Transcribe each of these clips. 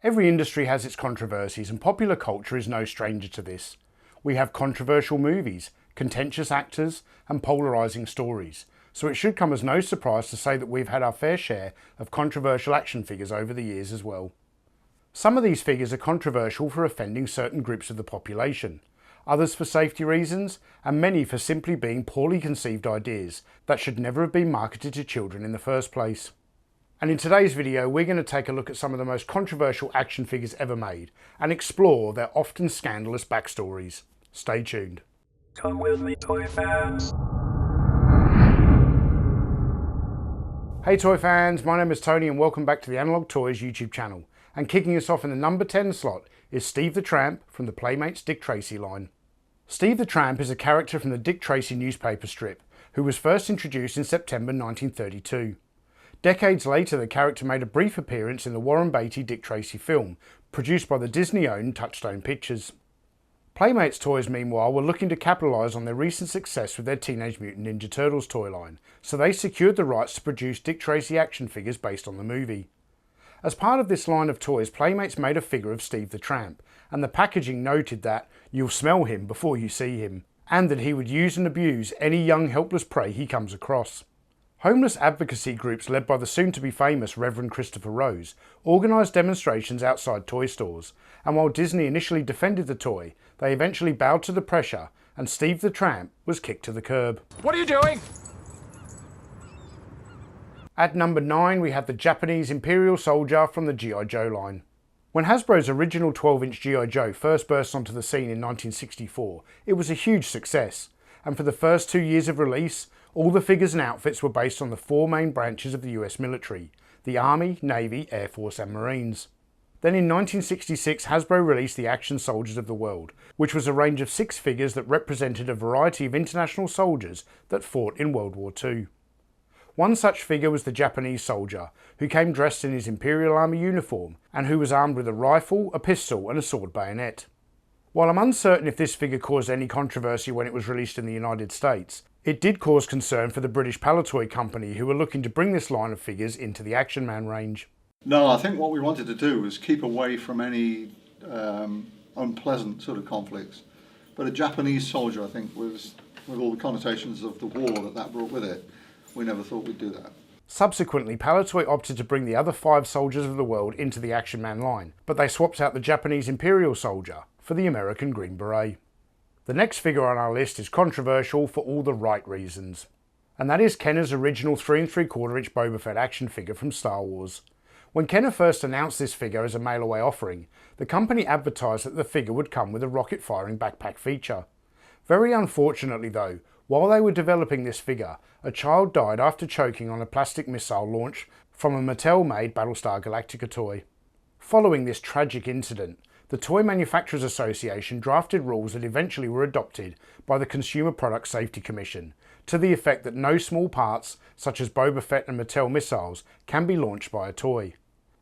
Every industry has its controversies, and popular culture is no stranger to this. We have controversial movies, contentious actors, and polarising stories, so it should come as no surprise to say that we've had our fair share of controversial action figures over the years as well. Some of these figures are controversial for offending certain groups of the population, others for safety reasons, and many for simply being poorly conceived ideas that should never have been marketed to children in the first place. And in today's video, we're going to take a look at some of the most controversial action figures ever made and explore their often scandalous backstories. Stay tuned. Come with me, toy fans. Hey toy fans, my name is Tony and welcome back to the Analog Toys YouTube channel. And kicking us off in the number 10 slot is Steve the Tramp from the Playmates Dick Tracy line. Steve the Tramp is a character from the Dick Tracy newspaper strip who was first introduced in September 1932. Decades later, the character made a brief appearance in the Warren Beatty Dick Tracy film, produced by the Disney-owned Touchstone Pictures. Playmates Toys, meanwhile, were looking to capitalise on their recent success with their Teenage Mutant Ninja Turtles toy line, so they secured the rights to produce Dick Tracy action figures based on the movie. As part of this line of toys, Playmates made a figure of Steve the Tramp, and the packaging noted that you'll smell him before you see him, and that he would use and abuse any young helpless prey he comes across. Homeless advocacy groups led by the soon-to-be famous Reverend Christopher Rose organised demonstrations outside toy stores, and while Disney initially defended the toy, they eventually bowed to the pressure and Steve the Tramp was kicked to the curb. What are you doing? At number 9 we have the Japanese Imperial soldier from the G.I. Joe line. When Hasbro's original 12-inch G.I. Joe first burst onto the scene in 1964, it was a huge success, and for the first 2 years of release, all the figures and outfits were based on the four main branches of the US military: the Army, Navy, Air Force and Marines. Then in 1966, Hasbro released the Action Soldiers of the World, which was a range of 6 figures that represented a variety of international soldiers that fought in World War II. One such figure was the Japanese soldier, who came dressed in his Imperial Army uniform and who was armed with a rifle, a pistol and a sword bayonet. While I'm uncertain if this figure caused any controversy when it was released in the United States, it did cause concern for the British Palitoy company, who were looking to bring this line of figures into the Action Man range. No, I think what we wanted to do was keep away from any unpleasant sort of conflicts. But a Japanese soldier, I think, was, with all the connotations of the war that brought with it, we never thought we'd do that. Subsequently, Palitoy opted to bring the other 5 soldiers of the world into the Action Man line, but they swapped out the Japanese Imperial soldier for the American Green Beret. The next figure on our list is controversial for all the right reasons, and that is Kenner's original 3 3/4 inch Boba Fett action figure from Star Wars. When Kenner first announced this figure as a mail-away offering, the company advertised that the figure would come with a rocket-firing backpack feature. Very unfortunately though, while they were developing this figure, a child died after choking on a plastic missile launch from a Mattel-made Battlestar Galactica toy. Following this tragic incident, the Toy Manufacturers Association drafted rules that eventually were adopted by the Consumer Product Safety Commission, to the effect that no small parts, such as Boba Fett and Mattel missiles, can be launched by a toy.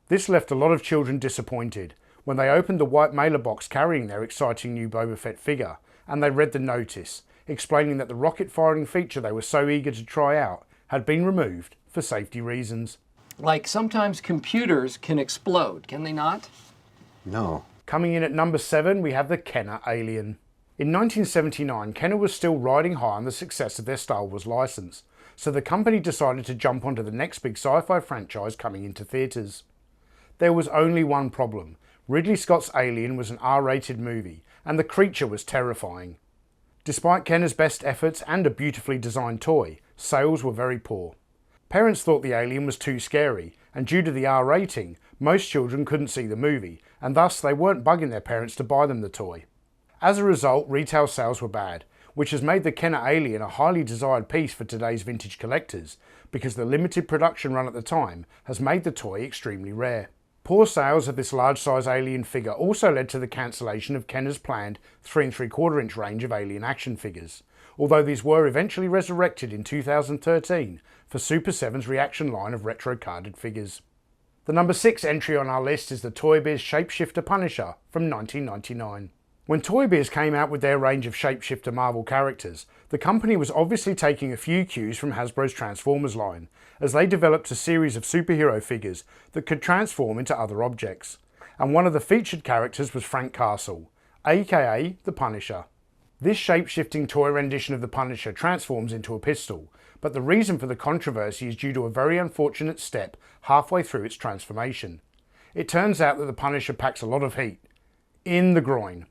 This left a lot of children disappointed when they opened the white mailer box carrying their exciting new Boba Fett figure, and they read the notice, explaining that the rocket firing feature they were so eager to try out had been removed for safety reasons. Like sometimes computers can explode, can they not? No. Coming in at number 7, we have the Kenner Alien. In 1979, Kenner was still riding high on the success of their Star Wars license, so the company decided to jump onto the next big sci-fi franchise coming into theatres. There was only one problem. Ridley Scott's Alien was an R-rated movie, and the creature was terrifying. Despite Kenner's best efforts and a beautifully designed toy, sales were very poor. Parents thought the alien was too scary, and due to the R rating, most children couldn't see the movie, and thus they weren't bugging their parents to buy them the toy. As a result, retail sales were bad, which has made the Kenner Alien a highly desired piece for today's vintage collectors, because the limited production run at the time has made the toy extremely rare. Poor sales of this large-size alien figure also led to the cancellation of Kenner's planned 3 3/4 inch range of alien action figures, although these were eventually resurrected in 2013 for Super 7's Reaction line of retro carded figures. The number 6 entry on our list is the Toy Biz Shapeshifter Punisher from 1999. When Toy Biz came out with their range of Shapeshifter Marvel characters, the company was obviously taking a few cues from Hasbro's Transformers line, as they developed a series of superhero figures that could transform into other objects. and one of the featured characters was Frank Castle, aka the Punisher. This shape-shifting toy rendition of the Punisher transforms into a pistol, but the reason for the controversy is due to a very unfortunate step halfway through its transformation. It turns out that the Punisher packs a lot of heat. In the groin.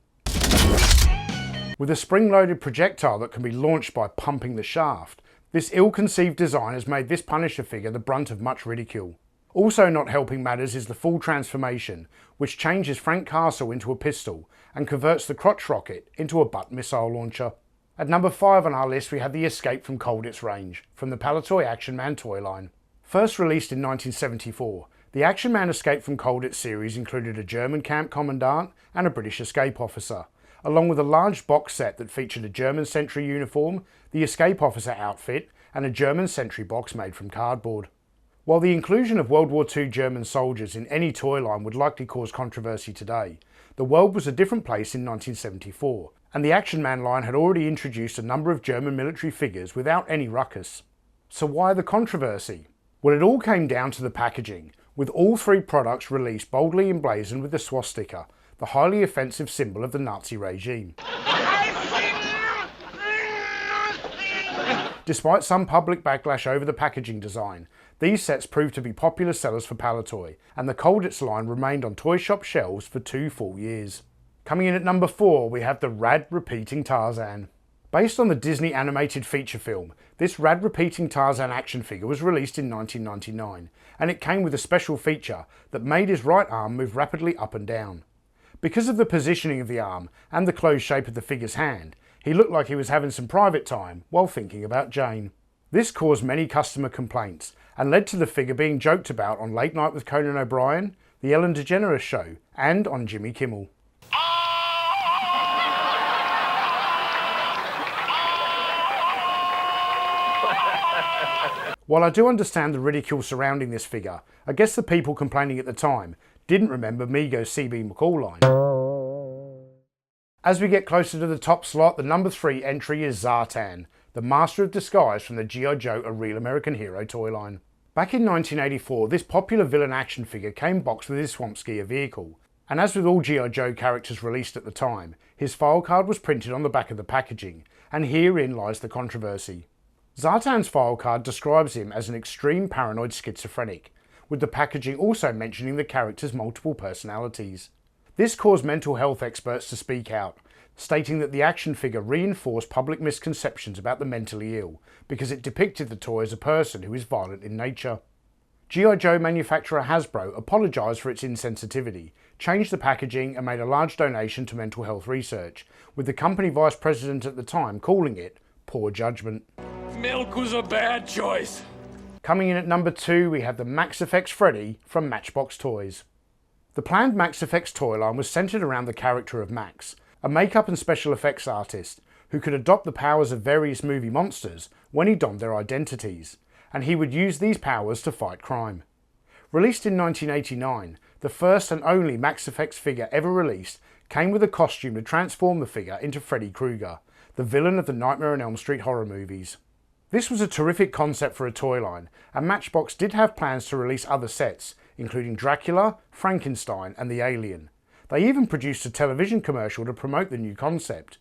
With a spring-loaded projectile that can be launched by pumping the shaft, this ill-conceived design has made this Punisher figure the brunt of much ridicule. Also not helping matters is the full transformation, which changes Frank Castle into a pistol and converts the crotch rocket into a butt missile launcher. At number 5 on our list we have the Escape from Colditz range, from the Palitoy Action Man toy line. First released in 1974, the Action Man Escape from Colditz series included a German camp commandant and a British escape officer, along with a large box set that featured a German sentry uniform, the escape officer outfit, and a German sentry box made from cardboard. While the inclusion of World War II German soldiers in any toy line would likely cause controversy today, the world was a different place in 1974, and the Action Man line had already introduced a number of German military figures without any ruckus. So why the controversy? Well, it all came down to the packaging, with all 3 products released boldly emblazoned with the swastika, the highly offensive symbol of the Nazi regime. Despite some public backlash over the packaging design, these sets proved to be popular sellers for Palitoy, and the Colditz line remained on toy shop shelves for 2 full years. Coming in at number 4, we have the Rad Repeating Tarzan. Based on the Disney animated feature film, this Rad Repeating Tarzan action figure was released in 1999, and it came with a special feature that made his right arm move rapidly up and down. Because of the positioning of the arm and the closed shape of the figure's hand, he looked like he was having some private time while thinking about Jane. This caused many customer complaints and led to the figure being joked about on Late Night with Conan O'Brien, The Ellen DeGeneres Show, and on Jimmy Kimmel. While I do understand the ridicule surrounding this figure, I guess the people complaining at the time didn't remember Mego's CB McCall line. As we get closer to the top slot, the number 3 entry is Zartan, the Master of Disguise from the G.I. Joe A Real American Hero toy line. Back in 1984, this popular villain action figure came boxed with his swamp skier vehicle, and as with all G.I. Joe characters released at the time, his file card was printed on the back of the packaging, and herein lies the controversy. Zartan's file card describes him as an extreme paranoid schizophrenic, with the packaging also mentioning the character's multiple personalities. This caused mental health experts to speak out, stating that the action figure reinforced public misconceptions about the mentally ill because it depicted the toy as a person who is violent in nature. G.I. Joe manufacturer Hasbro apologised for its insensitivity, changed the packaging and made a large donation to mental health research, with the company vice president at the time calling it poor judgment. Milk was a bad choice. Coming in at number 2, we have the Max Effects Freddy from Matchbox Toys. The planned Max Effects toy line was centred around the character of Max, a makeup and special effects artist who could adopt the powers of various movie monsters when he donned their identities, and he would use these powers to fight crime. Released in 1989, the first and only Max Effects figure ever released came with a costume to transform the figure into Freddy Krueger, the villain of the Nightmare on Elm Street horror movies. This was a terrific concept for a toy line, and Matchbox did have plans to release other sets, including Dracula, Frankenstein and the Alien. They even produced a television commercial to promote the new concept.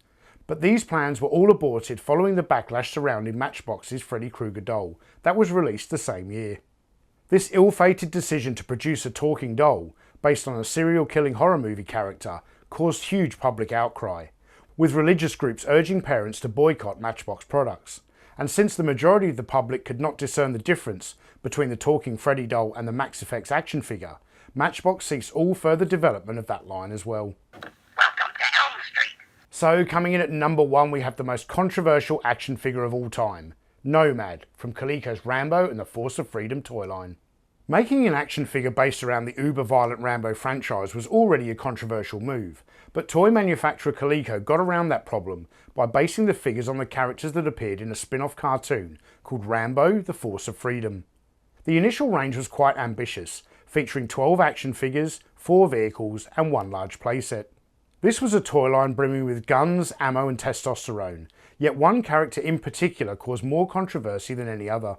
But these plans were all aborted following the backlash surrounding Matchbox's Freddy Krueger doll that was released the same year. This ill-fated decision to produce a talking doll, based on a serial-killing horror movie character, caused huge public outcry, with religious groups urging parents to boycott Matchbox products. And since the majority of the public could not discern the difference between the talking Freddy doll and the Max Effects action figure, Matchbox ceased all further development of that line as well. Welcome to Elm Street. So coming in at number 1, we have the most controversial action figure of all time, Nomad from Coleco's Rambo and the Force of Freedom toy line. Making an action figure based around the uber-violent Rambo franchise was already a controversial move, but toy manufacturer Coleco got around that problem by basing the figures on the characters that appeared in a spin-off cartoon called Rambo, the Force of Freedom. The initial range was quite ambitious, featuring 12 action figures, 4 vehicles and 1 large playset. This was a toy line brimming with guns, ammo and testosterone, yet one character in particular caused more controversy than any other.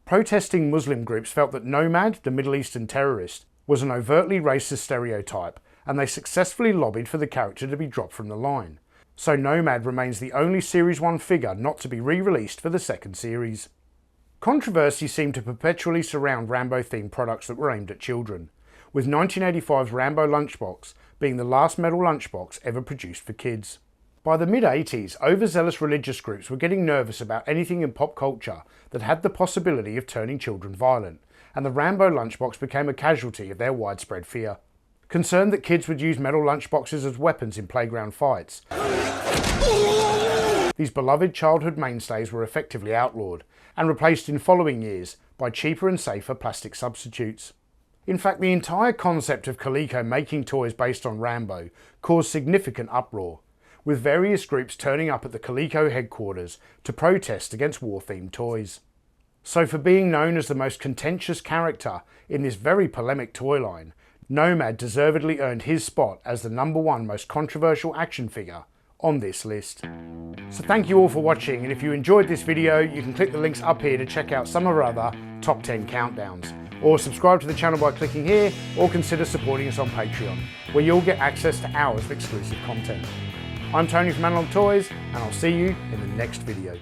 Protesting Muslim groups felt that Nomad, the Middle Eastern terrorist, was an overtly racist stereotype, and they successfully lobbied for the character to be dropped from the line. So Nomad remains the only Series 1 figure not to be re-released for the second series. Controversy seemed to perpetually surround Rambo-themed products that were aimed at children, with 1985's Rambo lunchbox being the last metal lunchbox ever produced for kids. By the mid-80s, overzealous religious groups were getting nervous about anything in pop culture that had the possibility of turning children violent, and the Rambo lunchbox became a casualty of their widespread fear. Concerned that kids would use metal lunchboxes as weapons in playground fights, these beloved childhood mainstays were effectively outlawed and replaced in following years by cheaper and safer plastic substitutes. In fact, the entire concept of Coleco making toys based on Rambo caused significant uproar, with various groups turning up at the Coleco headquarters to protest against war-themed toys. So for being known as the most contentious character in this very polemic toy line, Nomad deservedly earned his spot as the #1 most controversial action figure on this list. So thank you all for watching, and if you enjoyed this video, you can click the links up here to check out some of our other top 10 countdowns, or subscribe to the channel by clicking here, or consider supporting us on Patreon, where you'll get access to hours of exclusive content. I'm Tony from Analog Toys, and I'll see you in the next video.